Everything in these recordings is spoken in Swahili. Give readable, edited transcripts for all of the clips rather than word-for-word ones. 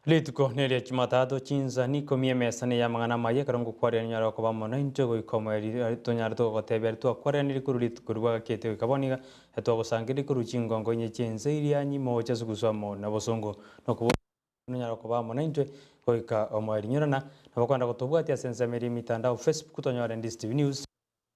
Lituko nelia Jumatatu Chinsa Ikomi emesane ya mangana Amayia karongo kwaria nyara ko bamona intogo ikomeri tonyara to gotebera to kwaria ni kuru lituko rwa kete kaboniga eto gusangiri kuru chingongo nye Chinsa irianyi moja zuguswamo na bosongo no ko nyara ko bamona intwe koika omweri nyurana na bakwanda gotobwatia sensa meri mitandao Facebook tonyara Ndizi TV News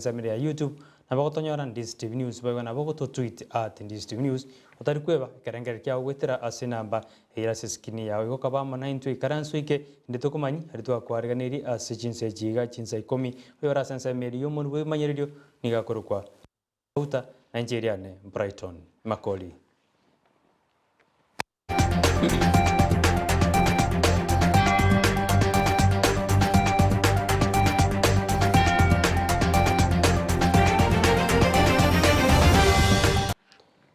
sensa ya YouTube na bagotonyara Ndizi TV News bagana bagoto tweet @Ndizi TV News utari kweba kerengere kya gwetera asinamba ira siskini yawe go kabama 92 karansuike nditukumanyi aritwa kwariganiri Chinsa Chinsa Ikomi oyora sensa meri yo munwe manyererio nigakorukwa uta Nigeria ne Brighton Makoli.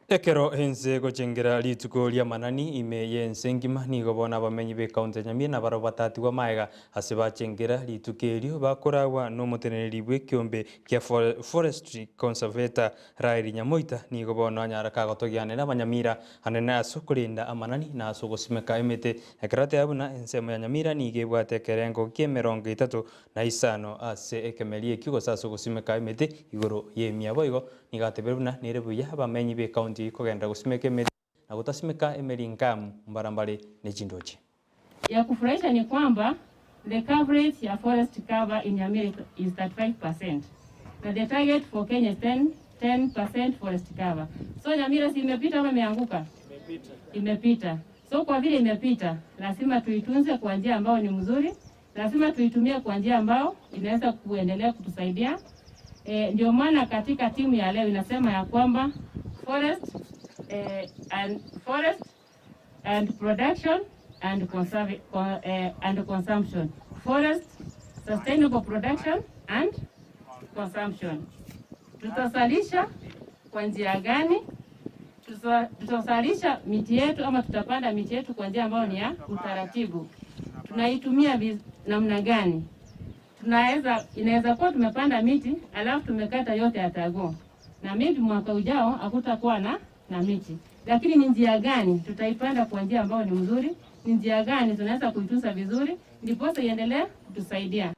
Ekero hense gochengira lituko lia manani ime yense ngima ni gobona bamenyi be county Nyamira na baro batati wa maega asiba chengira litukerio bakorawa no muteneri bwe kiombe kia forestry conservator Rairi Nyamoita ni gobona nyara kagotogiane na Banyamira anena asukulinda amanani na asugosimeka emete ekrate abuna ensemo ya Nyamira ni gebwate kerengo kemerongo 3 na isano ase ekemelie kigo sasugosimeka emete igoro yemia boigo ni gateberuna ni rebuya bamenyi be county kogenda gusimeka emeri na gutasimeka emeri ngamu mbarambale nechindoche. Ya kufurahisha ni kwamba the coverage ya forest cover in Nyamira is 35%. Na the target for Kenya is 10% forest cover. So Nyamira si imepita ama imeanguka? Imepita. So kwa vile imepita, lazima tuitunze kwa njia ambayo ni mzuri, lazima tuitumie kwa njia ambayo inaweza kuendelea kutusaidia. Ndio maana katika timu ya leo inasema ya kwamba forest and production and consumption. Forest, sustainable production and consumption. Tutasalisha kwa njia gani? Tutasalisha miti yetu ama tutapanda miti yetu kwa njia ambayo ni ya utaratibu. Tunaitumia namna gani? Inaweza kuwa tumepanda miti alafu tumekata yote yatago. Na maybe mwaka ujao hakutakuwa na miti. Lakini ni njia gani tutaipanda kwa njia ambayo ni mzuri? Ni njia gani tunaweza kuitunza vizuri ndipo iendelee kutusaidia?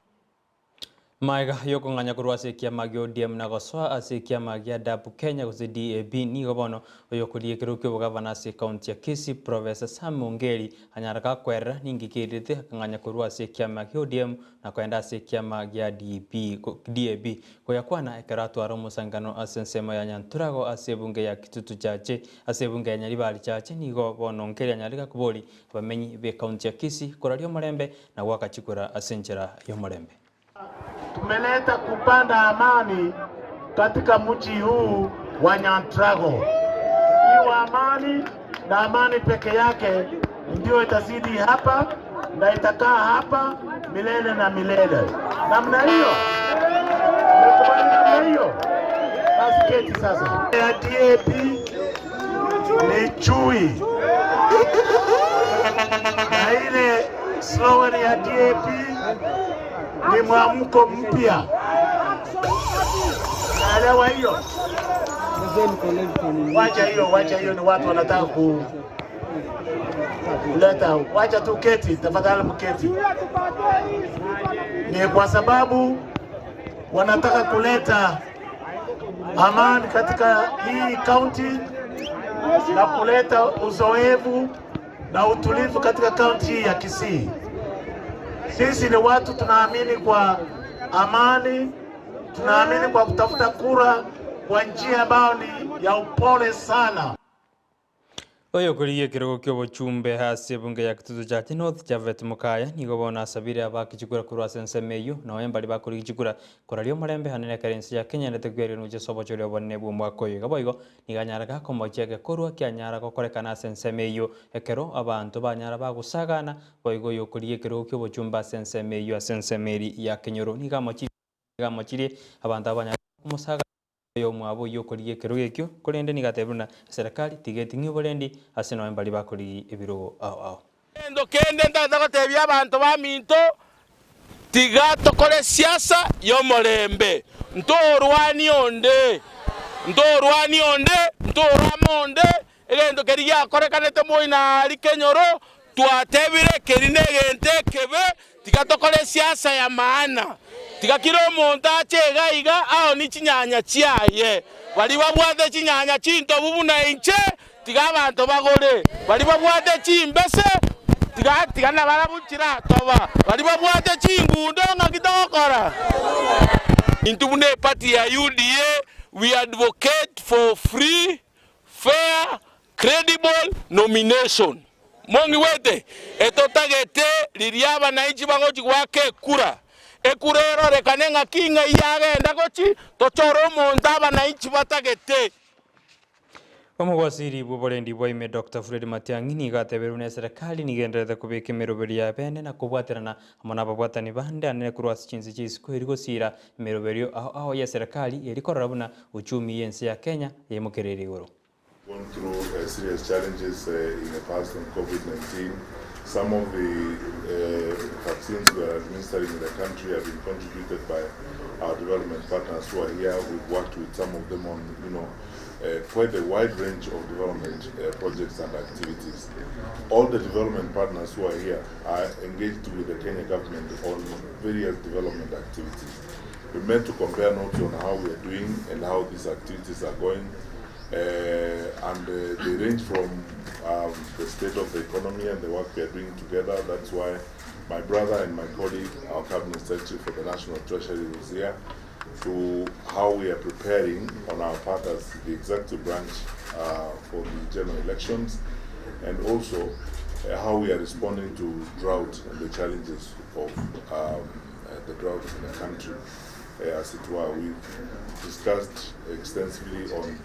Maiga yoko nganya kurwase kia magyo DM na goswa ase kia magia dapu Kenya kuzi DAB ni gobono oyokulie kirukyo bugavana se county ya Kisii Professor Sam Ongeri anyaraka kwera ningi kirite nganya kurwase kia magyo DM na kwenda ase kia magia DAB koyakwana ekaratu aromo sangano asensema ya nyanturago ase bunge ya Kitutu chache ase bunge ya Nyaribali chache ni gobono Ongeri anyarika kuboli bamenyi be county ya Kisii korario marembe na wakachikura asenjera yo marembe. Tumeleta kupanda amani katika mji huu wa Nyantrago. Hii amani na amani peke yake ndio itazidi hapa na itakaa hapa milele na milele. Namna hiyo. Mmekubali namna hiyo? Basi keti sasa. Ya DAP ni chui. Na ile slogan ya DAP ni mwamko mpya. Naelewa hiyo. Wacha hiyo ni watu wanataka kuleta. Wacha tu keti, tafadhali mketi. Ni kwa sababu wanataka kuleta amani katika hii county na kuleta uzoefu na utulivu katika county ya Kisii. Sisi ni watu tunaamini kwa amani, tunaamini kwa kutafuta kura kwa njia ambayo ni ya upole sana. Oyo kuriye kirogo kyobo chumbe hasi bunge ya Kitutu chache North Javet Mukaya ni gobona sabire abakichikura kurwa sense meyo na wembali bakuri kichikura korario marembe hanene karensi ya Kenya netegweri nuje sobo chole bonne bu mwakoyo gaboigo ni ganyara ka komochege kurwa kyanyara ko korekana sense meyo ekero abantu banyara bagusagana boigo yo kuriye kirogo kyobo chumba sense meyo sense meri ya Kenyoro ni gamochiri abantu abanyara kumusaga yo mwabo yo kuriye kirogo kyo kurende ni gatebuna serikali tigeti ng'ibolendi ase no embali bakuri ebiro ao endo kende ndagatebya abantu ba minto tiga tokole siasa yo molembe ntorwani onde ntorwamonde egendo keriya korekanete moina ali Kenyoro twatebire kerine gente kebe tikatokole siasa ya maana tikakiro monta chega iga ao ni chinyanya chiaye bali babwate chinyanya chinto bubuna inche tigabantu bagore bali babwate chimbese tigana barabuchira toba bali babwate chingundo ngakitokora intubune party ya UDA we advocate for free fair credible nomination mongi wete etotagete liriaba na ichi bagochi gwake kura ekurero rekanenga kinga yagenda gochi tochoro mondaba na ichi batagete Omugwasiri bubolendi bwaime Dr. Fred Matiang'i nigateberu ne serikali nigenderete kubika emeroberi ya bene na kubwaterana hamwe n'ababwatani bande anene kurwasi chinsi ch'isiko eri gosira emeroberio aho ya serikali eri korora buna uchumi yensi ya Kenya yemukerere iguru. Gone through serious challenges in the past on COVID-19. Some of the vaccines we are administering in the country have been contributed by our development partners who are here. We've worked with some of them on, quite a wide range of development projects and activities. All the development partners who are here are engaged with the Kenya government on various development activities. We meant to compare notes on how we are doing and how these activities are going. They range from the state of the economy and the work we are doing together. That's why my brother and my colleague, our Cabinet Secretary for the National Treasury, was here, to how we are preparing on our part as the executive branch for the general elections, and also how we are responding to drought and the challenges of the drought in the country. As it were, we've discussed extensively on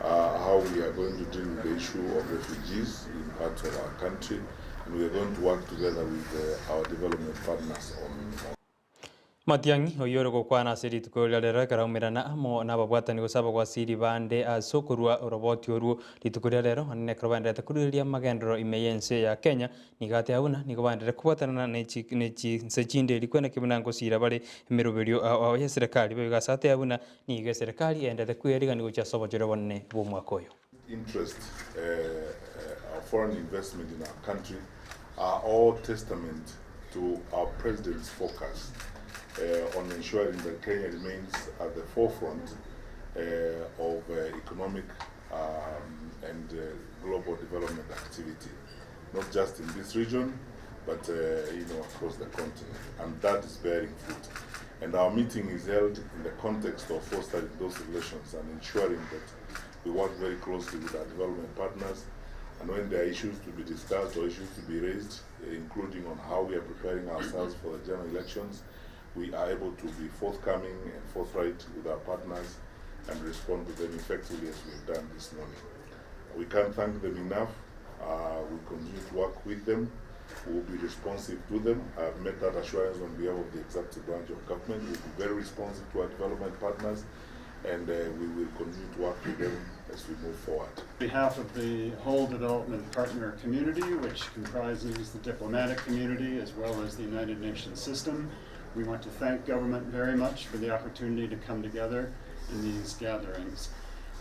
how we are going to deal with the issue of refugees in parts of our country, and we are going to work together with our development partners on Matiang'i oyoro gukwana siri tukurira karamirana amo nababwatani gusaba kwa siri bande asokurwa roboti oruo litukurira rero anene krobande takuriria magendero imeyense ya Kenya nigate abuna nigobandere kubwatana nechi sechinde likwena kibunango sira bale emeroberio ya serikali begasate abuna nige serikali endete kweriga ni gucha sobojero bonne bumwakoyo. Interest our foreign investment in our country are all testament to our president's focus on ensuring that Kenya remains at the forefront of economic and global development activity, not just in this region, but across the continent, and that is bearing fruit. And our meeting is held in the context of fostering those relations and ensuring that we work very closely with our development partners, and when there are issues to be discussed or issues to be raised, including on how we are preparing ourselves for the general elections, we are able to be forthcoming and forthright with our partners and respond to them effectively as we have done this morning. We can't thank them enough. We continue to work with them. We will be responsive to them. I have made that assurance on behalf of the executive branch of government. We will be very responsive to our development partners, and we will continue to work with them as we move forward. On behalf of the whole development partner community, which comprises the diplomatic community as well as the United Nations system, we want to thank government very much for the opportunity to come together in these gatherings.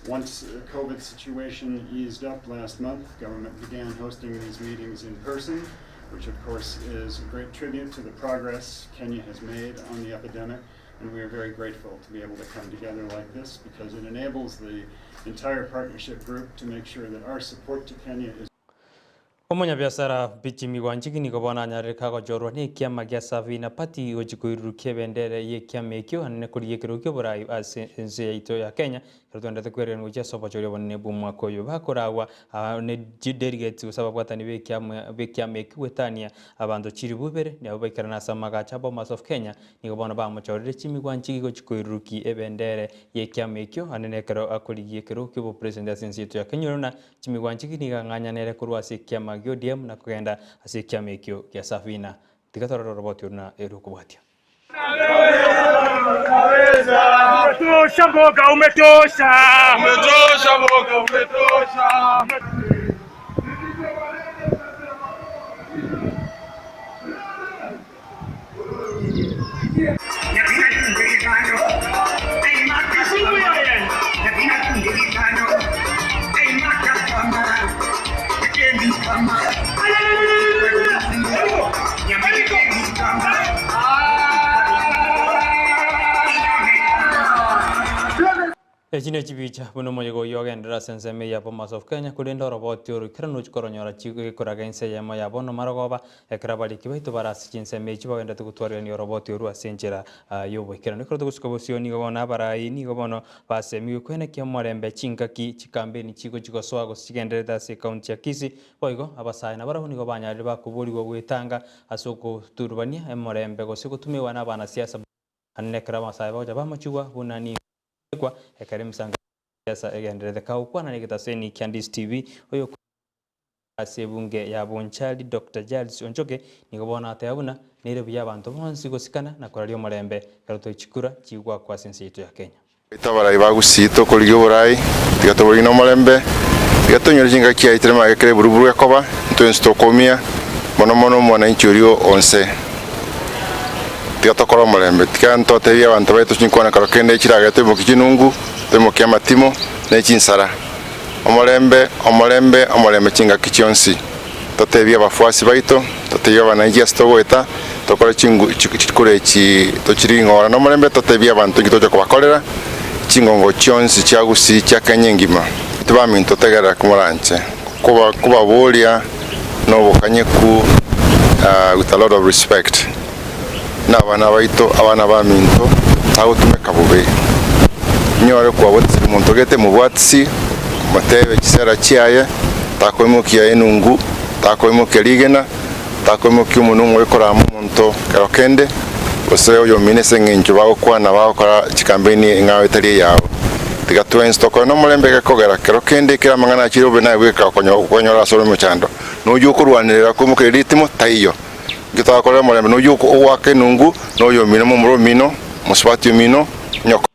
Once the COVID situation eased up last month, government began hosting these meetings in person, which of course is a great tribute to the progress Kenya has made on the epidemic, and we are very grateful to be able to come together like this because it enables the entire partnership group to make sure that our support to Kenya is Omonya biasara bichimi wanjiki ni kobona nyareka ko jorwa ni kiama gya Savina Party ojikuirukia bendere ye kiama ekyo anene kuri yekirukyo borai asense ito ya Kenya kirutwenda tekwere ngo cya sobo chori bonne bumwa koyo bakorawa ne delegate usaba kwatani be kiama ekwetania abando chiri bubere ne abaikana samaga chabo Mass of Kenya ni kobona ba mochorere chimi wanjiki ko chikuiruki ebendere ye kiama ekyo anene kero akuri yekirukyo bo president asense ito ya Kenya na chimi wanjiki ni nganya nere kurwasi kiama ODM na kugenda asikia mekyo ya Savina tikatororo roboti una erukubwatia umetosha mboga umetosha Ay, Echine chibicha buno moyo go yoga ndra sense me ya Bomas of Kenya kudendo roboti oru kranu koronyora chigo koragense ya moya bono maragoba ekrabali kibaito barasi chinse me chibo genda tukutwara ni roboti oru asenjera yobo kirano kroto kuskobosio ni gobona barai ni gobono base mi kwene kya morembe chinkaki chikambe ni chigo chigo swago chigendereta se county ya Kisii boigo abasai na barahuni go banyari bakuburi go gwitanga asoko turubania emorembe go sikutumiwa na bana siasa anekra masai boja bamachugwa bunani kwa ekarim sanga siasa egenderete kwa na nigitaseni Ndizi TV oyo asebunge ya bonchali Dr. Giles Onchoke nigobona atayabuna nire bya bantu bonsi gosikana na korario marembe karuto chikura chigwa kwa sense yetu ya Kenya itabara ibagusito kuri yoborai tigatobori no marembe tigatonyora kia itrema gekere buruburu yakoba nto komia mono mwananchi urio onse tigatokora marembe tikanto tebya abantu baitu chinkwana karokende chiragete mu kijinungu temo kia matimo ne chinsara omorembe chinga kichionsi totebya bafuasi baito totebya bananchi astogweta tokora chingu chikure chi tochiringora no marembe totebya abantu gitoja kubakorera chingongo chionsi chagusi chakanyengima tubaminto tegera kumuranche kuba bolia no bokanyeku with a lot of respect n'abana baito abana baminto tawo tumeka bube nyore kwa wotsi muntu gete mu bwatsi matebe kisera chiaye takoimukia enungu takoimukia ligena takoimukia umuntu wekora muntu karokende oseo yo minese nginjo bagokwana bagokora chikambeni ngawe tali yawo tigatwen stoko no mulembeke kogera karokende kira mangana chirobe na weka konyora solo muchando no yukurwanira kumuke ritmo taiyo gitakorera mulembe no yuko owake nungu no yo mino mumro mino muswati mino nyoko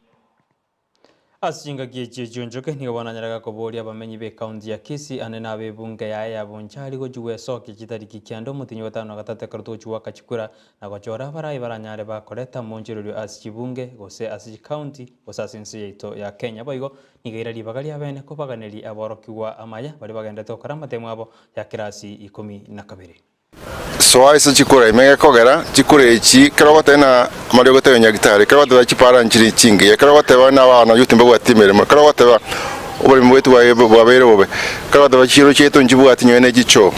asinga giye jonjoke ni bana nyaraga ko boli abamenyi be county ya Kisii anena abebunge ya bonchali go juwe soke kitariki kyando mutinyo 5 gatate karuto chuwa kachikura na gochora barai baranyare bakoreta monjero asibunge gose asi county osasense yeto ya Kenya boigo nigaira libagari abene ko baganeri aborokiwa amaya bari bagenda to karamate mwabo ya kirasi 12 so aisa chikura imege kogera chikura echi karagote na mariogote yonyagitari karagote chipara nchiri chingi karagote bana bana yutimbe gwatimere karagote ba obari mwetu babere bobe karagote bachiro cheto njibu atinyene gicho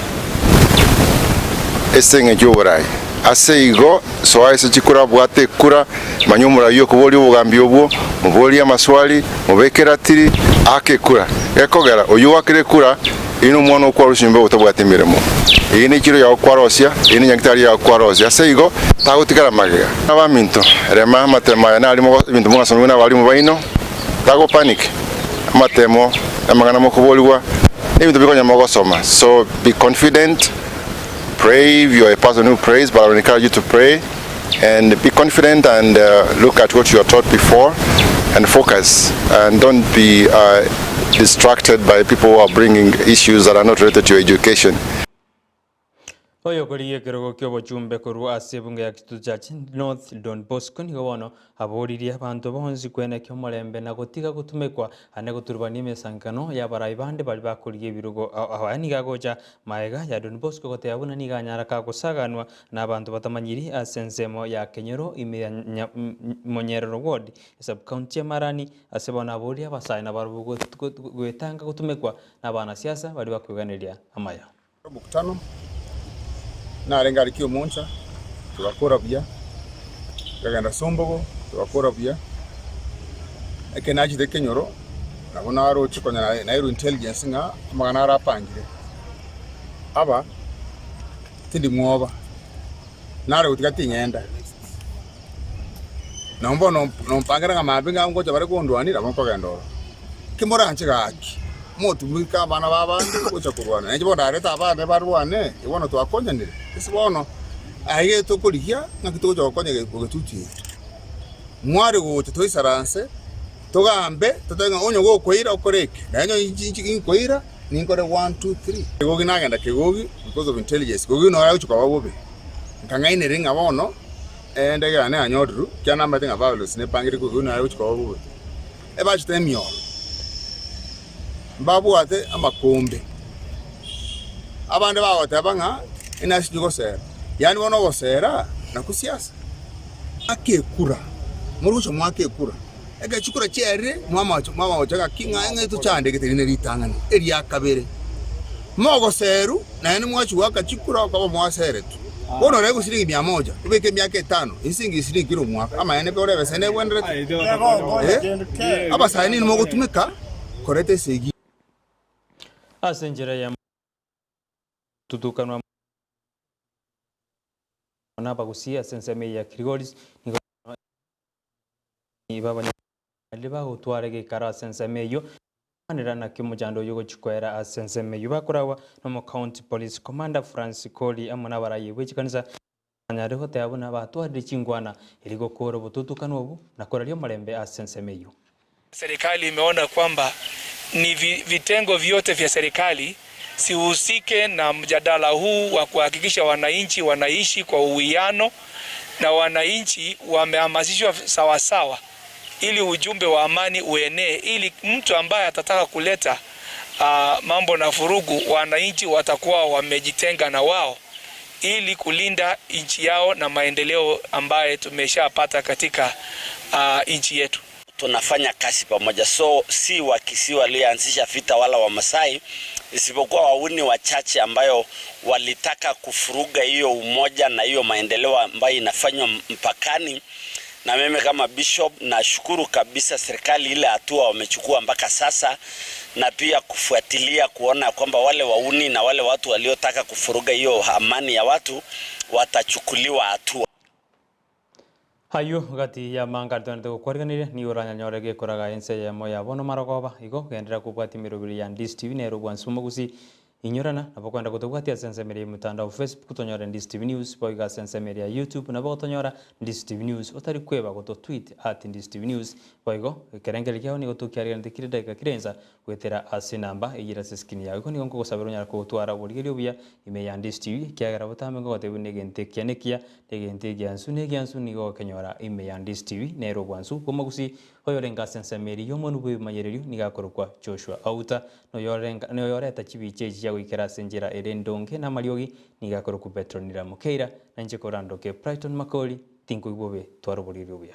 esenge joborai aseigo so aisa chikura bwate kura manyumura yo kuboli ubugambi obwo muboli amaswali mubekeratiri akekura ekogera oyuwakire kura ino mwana kwa rushimbe utabwatemiremo ini kiro ya kwarosia ini nyakitari ya kwarosia seigo tagutikara magega abaminto rema matema na alimo bintu mwa sonuna bali mu baino tago panic matemo amagana mokuboliwa ibintu bikonya mogosoma so be confident pray if you are a person who prays but I encourage you to pray and be confident and look at what you are taught before and focus and don't be distracted by people who are bringing issues that are not related to education. Oyo koriye kerogo kyobo chumbe koru asebunge ya kituchachi North Don Bosco ni gobono aboriri abantu bonzi kwene kyo morembe na gotiga gutumekwa ane guturbani mesangano ya baraibande bali bakuriye birugo abani gagoja maega ya Don Bosco gote abuna ni ganyara ka gusaganwa na abantu batamanyiri asensemo ya Kenyero ime Monyerero ward sub county Marani asebona abori abasai na barugo gwetanga gutumekwa na bana siasa bali bakwiganiria amaya mukutano narenga kio moncha tugakora bya gaganda sombogo tugakora bya ekenaji de Kenyoro nabona aro chikonya na aero intelligence nga magana rapangire aba tindi mwoba nare utikati nyenda nombo no mpangara nga mabinga ngoja bare gondwani rabonko gendoro kimora nchigaki motu mwika bana babandi kucha kurwana nje bona areta abande barwane ibono twakonyanire isibono aye to kurihya nakito cyo konyege kugetuti mwari go toisaranse togambe totenga onyo go koira okoreke nanyo inchi koira ninkore 1 2 3 gogi nagenda kegogi because of intelligence gogi no yacho kwa bobe nkangaine ringa bono ndege ane anyodru kyana matenga balos ne pangire gogi no yacho kwa bobe eba chitemyo babu ate amakombe abande bagote banga inashijugo sera yani bono gosera na kusiasa akekura murusho mwakekura ega chukura chere mama ochaga kinga nge tuchande giterine ritangana eria kabere mogo seru na ene mwachu waka chukura kwa mwasere tu bono rego siringi 100 ubeke miaka 5 isingi siringi kilo mwaka ama ene bore besene wendre aba saini mogo tumeka korete segi asenjera ya tutukanwa na bagusia senseme ya Krigolis ni baba ni ba utware ge kara senseme yo anira na kimujando yugo chikwera asenseme yo bakurawa no county police commander Francis Koli amana baraye wechikanisa anyariho tabona batware chingwana iligo koro bututukanwa ubu na koralio malembe asenseme yo. Serikali imeona kwamba ni vitengo vyote vya serikali sihusike na mjadala huu wa kuhakikisha wananchi wanaishi kwa uwiano na wananchi wamehamasishwa sawa sawa ili ujumbe wa amani uenee, ili mtu ambaye atataka kuleta mambo na vurugu wananchi watakuwa wamejitenga na wao ili kulinda nchi yao na maendeleo ambaye tumeshapata katika nchi yetu. Tunafanya kazi pamoja, so si Wakisii walioanzisha vita wala Wamasai, isipokuwa wauni wachache ambayo walitaka kufuruga hiyo umoja na hiyo maendeleo ambayo inafanywa mpakani. Na mimi kama bishop nashukuru kabisa serikali ile hatua wamechukua mpaka sasa, na pia kufuatilia kuona kwamba wale wauni na wale watu waliotaka kufuruga hiyo amani ya watu watachukuliwa hatua. Hayo gati ya mangartonete gukwarganire ni uranyanyorege koraga ense ya moya bono marogoba igo gendera kubwati mirubiri ya Ndizi TV nero bwansu mugusi inyorana nabo kwenda gutubwati asensemeri mutandao Facebook tonyora Ndizi TV News boiga sensemeri ya YouTube nabo tonyora Ndizi TV News otari kweba goto tweet @Ndizi TV News boigo kerengeri kyao ni gotukiaria ndikire daika kirenza gwetera ase namba igira seskin yawe ko ni gonko gusabira nyara ko twara burigeri obya ime ya Ndizi TV kyagara butame ngo gote bune gente kyanekia negente gyansu ni go kenyora ime ya Ndizi TV nero bwansu komagusi hoyorenga sensemeri yomonu bwe mayereri ni gakorokwa Joshua Auta no yoreta chibiche ya wikera senjera erendonge na mariogi ni gakorokwa Petronira Mukeira na nje korandoke Brighton Makoli tinko ibobe twaro buriri obya.